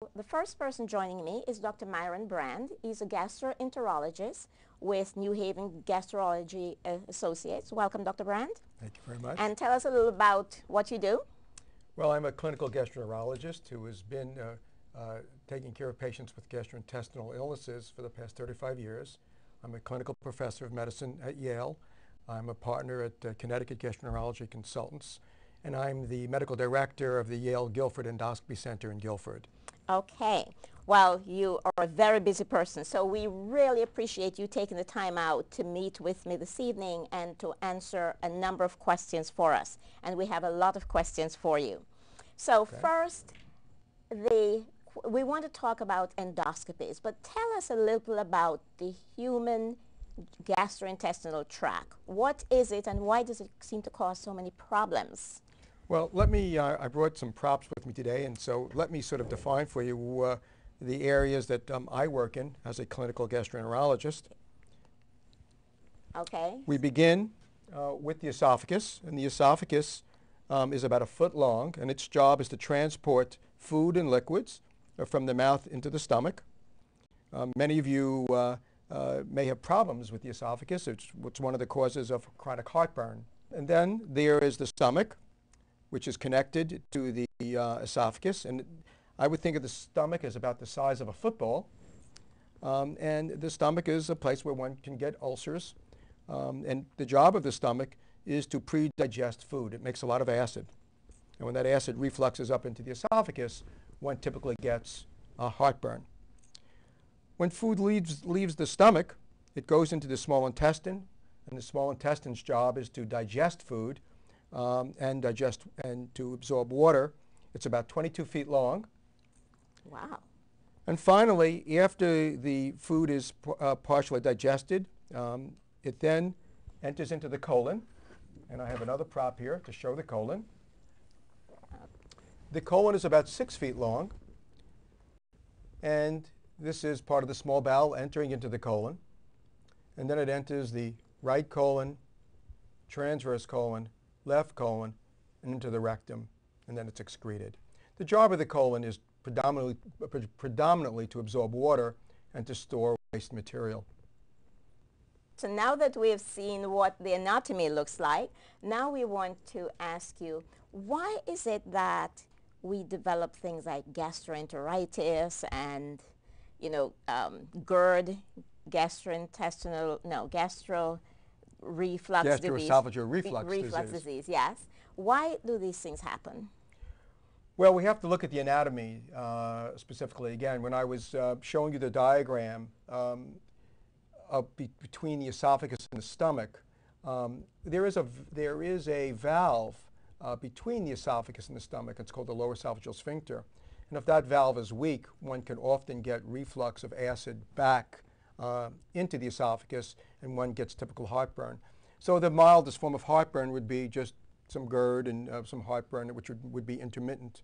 The first person joining me is Dr. Myron Brand. He's a gastroenterologist with New Haven Gastrology Associates. Welcome, Dr. Brand. Thank you very much. And tell us a little about what you do. Well, I'm a clinical gastroenterologist who has been taking care of patients with gastrointestinal illnesses for the past 35 years. I'm a clinical professor of medicine at Yale. I'm a partner at Connecticut Gastroenterology Consultants, and I'm the medical director of the Yale Guilford Endoscopy Center in Guilford. Okay. Well, you are a very busy person, so we really appreciate you taking the time out to meet with me this evening and to answer a number of questions for us. And we have a lot of questions for you. So Okay. first, we want to talk about endoscopies, but tell us a little about the human gastrointestinal tract. What is it and why does it seem to cause so many problems? Well, let me, I brought some props with me today, and so let me sort of define for you the areas that I work in as a clinical gastroenterologist. Okay. We begin with the esophagus, and the esophagus is about 1 foot long, and its job is to transport food and liquids from the mouth into the stomach. Many of you may have problems with the esophagus. It's one of the causes of chronic heartburn. And then there is the stomach, which is connected to the esophagus. And I would think of the stomach as about the size of a football. And the stomach is a place where one can get ulcers. And the job of the stomach is to pre-digest food. It makes a lot of acid. And when that acid refluxes up into the esophagus, one typically gets heartburn. When food leaves the stomach, it goes into the small intestine. And the small intestine's job is to digest food and to absorb water. It's about 22 feet long. Wow. And finally, after the food is partially digested, it then enters into the colon. And I have another prop here to show the colon. The colon is about 6 feet long. And this is part of the small bowel entering into the colon. And then it enters the right colon, transverse colon, left colon, and into the rectum, and then it's excreted. The job of the colon is predominantly to absorb water and to store waste material. So now that we have seen what the anatomy looks like, now we want to ask you, why is it that we develop things like gastroenteritis and, GERD, gastro reflux disease. Gastroesophageal reflux disease, yes. Why do these things happen? Well, we have to look at the anatomy specifically. Again, when I was showing you the diagram between the esophagus and the stomach, there is a valve between the esophagus and the stomach. It's called the lower esophageal sphincter. And if that valve is weak, one can often get reflux of acid back into the esophagus, and one gets typical heartburn. So the mildest form of heartburn would be just some GERD and some heartburn, which would be intermittent.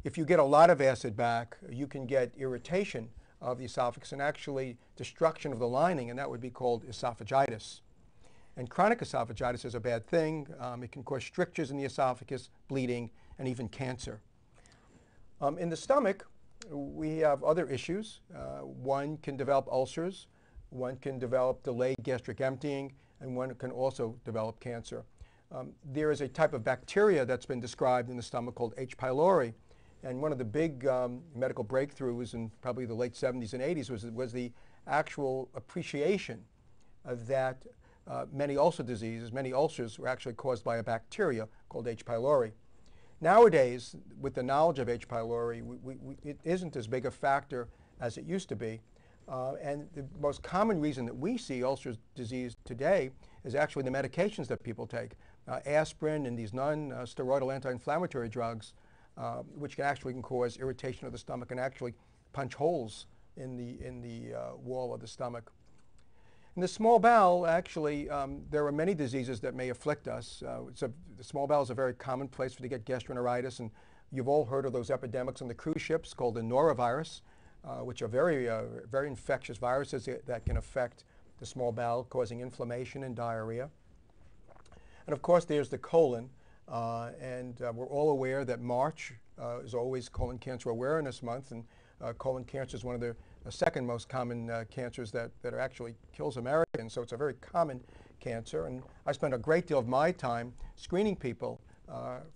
If you get a lot of acid back, you can get irritation of the esophagus and actually destruction of the lining, and that would be called esophagitis. And chronic esophagitis is a bad thing. It can cause strictures in the esophagus, bleeding, and even cancer. In the stomach, we have other issues. One can develop ulcers, one can develop delayed gastric emptying, and one can also develop cancer. There is a type of bacteria that's been described in the stomach called H. pylori, and one of the big medical breakthroughs in probably the late 70s and 80s was the actual appreciation that many ulcers were actually caused by a bacteria called H. pylori. Nowadays, with the knowledge of H. pylori, it isn't as big a factor as it used to be. And the most common reason that we see ulcer disease today is actually the medications that people take. Aspirin and these non-steroidal anti-inflammatory drugs, which can cause irritation of the stomach and actually punch holes in the wall of the stomach. In the small bowel, actually, there are many diseases that may afflict us. The small bowel is a very common place to get gastroenteritis, and you've all heard of those epidemics on the cruise ships called the norovirus, which are very infectious viruses that can affect the small bowel, causing inflammation and diarrhea. And of course, there's the colon, and we're all aware that March is always Colon Cancer Awareness Month, and colon cancer is one of the second most common cancers that actually kills Americans, so it's a very common cancer. And I spend a great deal of my time screening people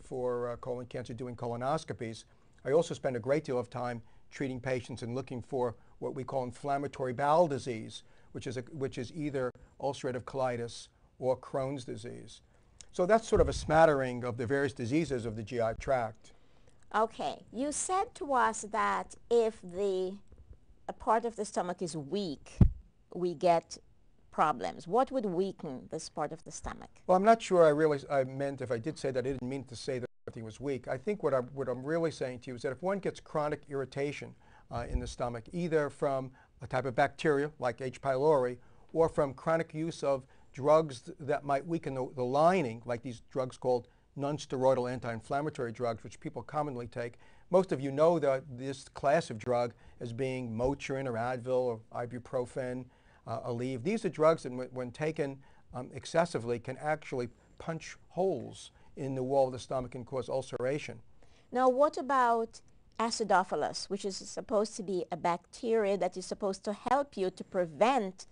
for colon cancer, doing colonoscopies. I also spend a great deal of time treating patients and looking for what we call inflammatory bowel disease, which is either ulcerative colitis or Crohn's disease. So that's sort of a smattering of the various diseases of the GI tract. Okay, you said to us that if a part of the stomach is weak, we get problems. What would weaken this part of the stomach? Well, I'm not sure I meant, if I did say that, I didn't mean to say that everything was weak. I think what I'm really saying to you is that if one gets chronic irritation in the stomach, either from a type of bacteria like H. pylori, or from chronic use of drugs that might weaken the lining, like these drugs called non-steroidal anti-inflammatory drugs, which people commonly take. Most of you know that this class of drug as being Motrin or Advil or ibuprofen, Aleve. These are drugs that when taken excessively can actually punch holes in the wall of the stomach and cause ulceration. Now, what about acidophilus, which is supposed to be a bacteria that is supposed to help you to prevent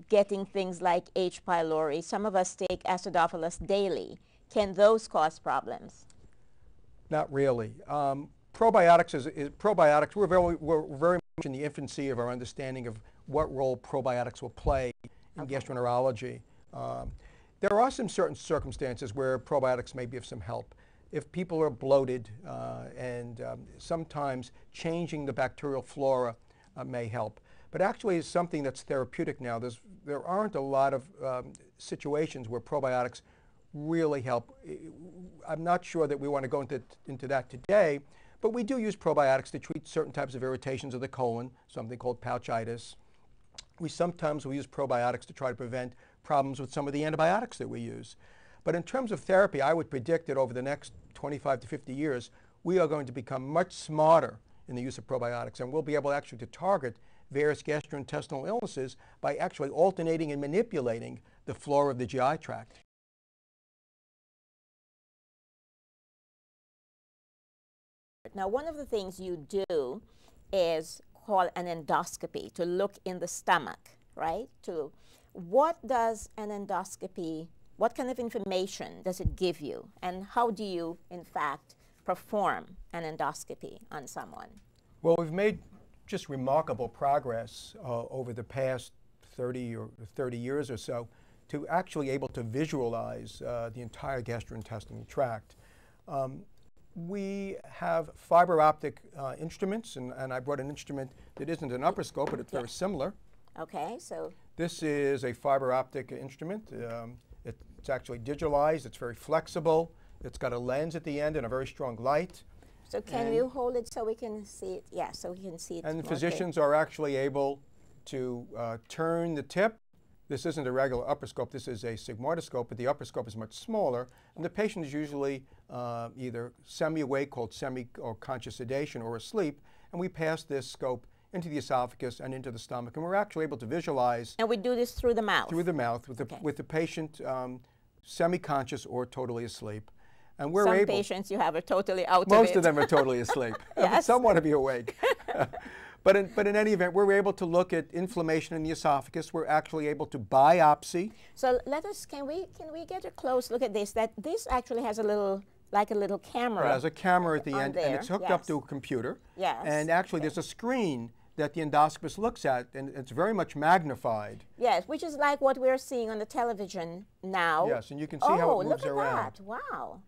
getting things like H. pylori? Some of us take acidophilus daily. Can those cause problems? Not really. Probiotics, we're very much in the infancy of our understanding of what role probiotics will play in gastroenterology. There are some certain circumstances where probiotics may be of some help. If people are bloated and sometimes changing the bacterial flora may help. But actually it's something that's therapeutic now. There aren't a lot of situations where probiotics really help. I'm not sure that we want to go into that today, but we do use probiotics to treat certain types of irritations of the colon, something called pouchitis. We sometimes will use probiotics to try to prevent problems with some of the antibiotics that we use. But in terms of therapy, I would predict that over the next 25 to 50 years, we are going to become much smarter in the use of probiotics, and we'll be able actually to target various gastrointestinal illnesses by actually alternating and manipulating the flora of the GI tract. Now, one of the things you do is called an endoscopy, to look in the stomach, right? What does an endoscopy, what kind of information does it give you? And how do you, in fact, perform an endoscopy on someone? Well, we've made just remarkable progress over the past 30 years or so to actually able to visualize the entire gastrointestinal tract. We have fiber optic instruments, and I brought an instrument that isn't an upper scope, but it's very similar. Okay, so this is a fiber optic instrument. It's actually digitalized. It's very flexible. It's got a lens at the end and a very strong light. So can you hold it so we can see it? Yeah, so we can see it. And the physicians are actually able to turn the tip. This isn't a regular upper scope. This is a sigmoidoscope, but the upper scope is much smaller. And the patient is usually either semi-awake, called semi or conscious sedation, or asleep. And we pass this scope into the esophagus and into the stomach. And we're actually able to visualize. And we do this through the mouth? Through the mouth, with the patient semi-conscious or totally asleep. And we're Some able, patients you have are totally out of it. Most of them are totally asleep. Yes. Some want to be awake. But in any event, we're able to look at inflammation in the esophagus. We're actually able to biopsy. So can we get a close look at this? This actually has a little, like a little camera. It has a camera at the end, there. and it's hooked up to a computer. Yes. And actually there's a screen that the endoscopist looks at, and it's very much magnified. Yes, which is like what we're seeing on the television now. Yes, and you can see how it moves around. Oh, look at that. Wow.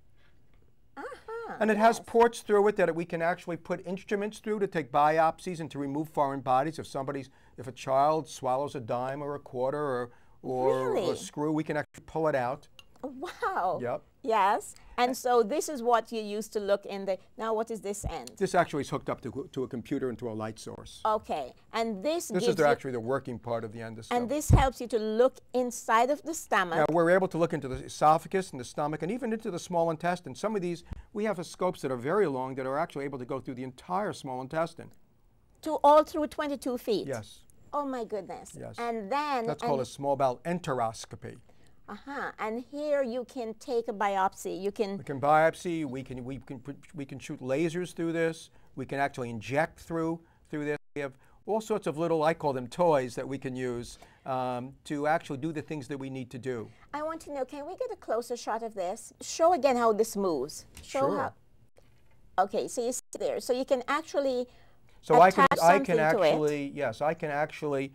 And it has ports through it that we can actually put instruments through to take biopsies and to remove foreign bodies. If a child swallows a dime or a quarter or a screw, we can actually pull it out. Wow. Yep. Yes. And so this is what you use to look in the, now what is this end? This actually is hooked up to a computer and to a light source. Okay. And this is actually the working part of the endoscope. And this helps you to look inside of the stomach. Now, we're able to look into the esophagus and the stomach and even into the small intestine. Some of these, we have scopes that are very long that are actually able to go through the entire small intestine. All through 22 feet? Yes. Oh my goodness. Yes. And then... That's called a small bowel enteroscopy. And here you can take a biopsy. We can biopsy. We can shoot lasers through this. We can actually inject through this. We have all sorts of little, I call them toys, that we can use to actually do the things that we need to do. I want to know, can we get a closer shot of this? Show again how this moves. Show Sure. how. Okay, so you see there. So you can actually So I can something to actually, yes, I can actually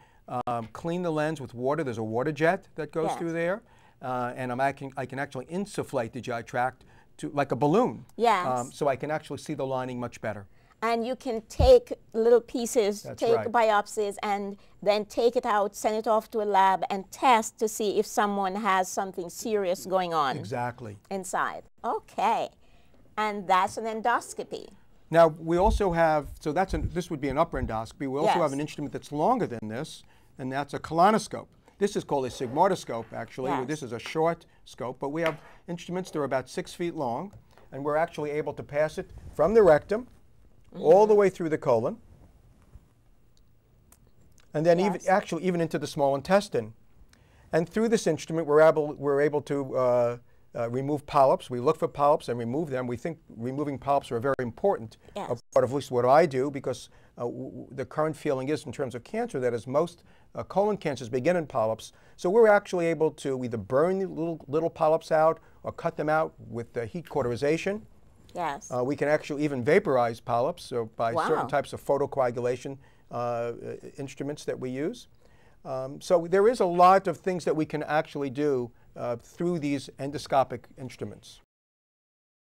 clean the lens with water. There's a water jet that goes Yes. through there, and I can actually insufflate the GI tract to like a balloon. Yes. So I can actually see the lining much better. And you can take little pieces, That's take right. biopsies, and then take it out, send it off to a lab, and test to see if someone has something serious going on Exactly. inside. Okay. And that's an endoscopy. Now we also have, so this would be an upper endoscopy. We also have Yes. an instrument that's longer than this, and that's a colonoscope. This is called a Sigmoidoscope, actually. Yes. This is a short scope, but we have instruments that are about 6 feet long, and we're actually able to pass it from the rectum all the way through the colon, and then Yes. even into the small intestine. And through this instrument, we're able to remove polyps. We look for polyps and remove them. We think removing polyps are very important, Yes. part of at least what I do, because the current feeling is in terms of cancer that as most colon cancers begin in polyps. So we're actually able to either burn the little polyps out or cut them out with heat cauterization. Yes. We can actually even vaporize polyps by Wow. certain types of photocoagulation instruments that we use. So there is a lot of things that we can actually do through these endoscopic instruments.